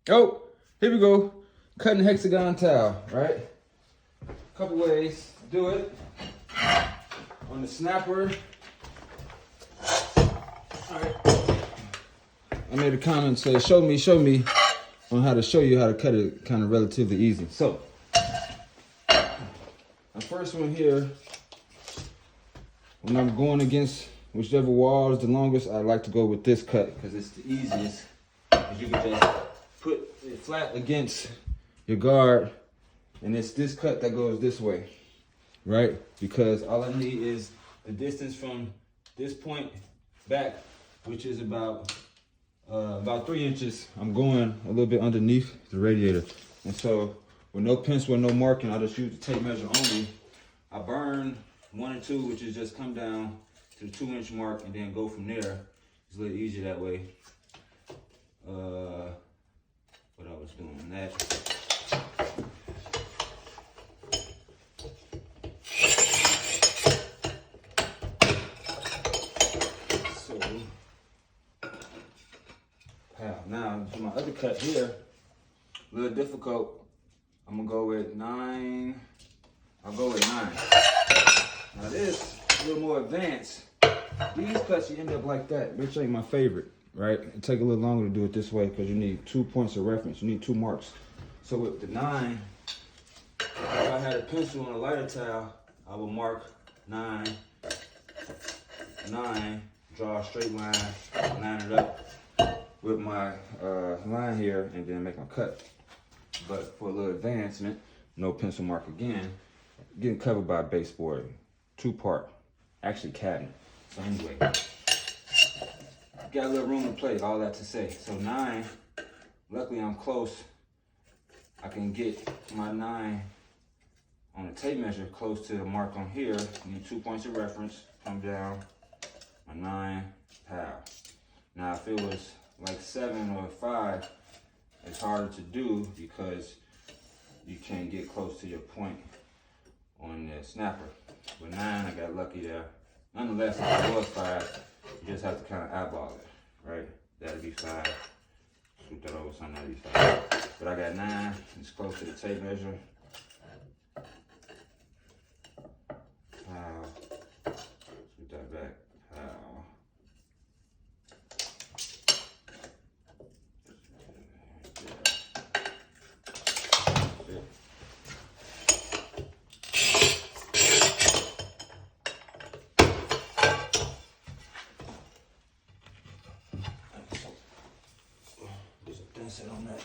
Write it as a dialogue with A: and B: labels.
A: Oh, here we go. Cutting hexagon tile, right? Couple ways to do it. On the snapper. All right. I made a comment say, show me on how to show you how to cut it kind of relatively easy. So, the first one here, when I'm going against whichever wall is the longest, I like to go with this cut because it's the easiest. Because you can just put it flat against your guard, and it's this cut that goes this way, right? Because all I need is the distance from this point back, which is about 3 inches. I'm going a little bit underneath the radiator. And so with no pencil and no marking, I'll just use the tape measure only. I burn 1 and 2, which is just come down to the 2-inch mark and then go from there. It's a little easier that way. What I was doing that. Now, for my other cut here, a little difficult. I'm gonna go with 9. I'll go with 9. Now this, a little more advanced. These cuts, you end up like that, which ain't my favorite, right? It take a little longer to do it this way because you need 2 points of reference. You need 2 marks. So with the 9, if I had a pencil and a lighter towel, I would mark 9, draw a straight line, line it up with my line here, and then make my cut. But for a little advancement, no pencil mark again, getting covered by a baseboard, 2-part, actually cabinet. So anyway, got a little room to play, all that to say. So 9, luckily I'm close. I can get my 9 on the tape measure close to the mark on here. I need 2 points of reference, come down, my 9, pow. Now if it was like 7 or 5, it's harder to do because you can't get close to your point on the snapper. With 9, I got lucky there. Nonetheless, if it was 5, you just have to kind of eyeball it, right? That'd be 5. Scoot that over, something that'd be 5. But I got 9, it's close to the tape measure. Scoot that back. Sit on that.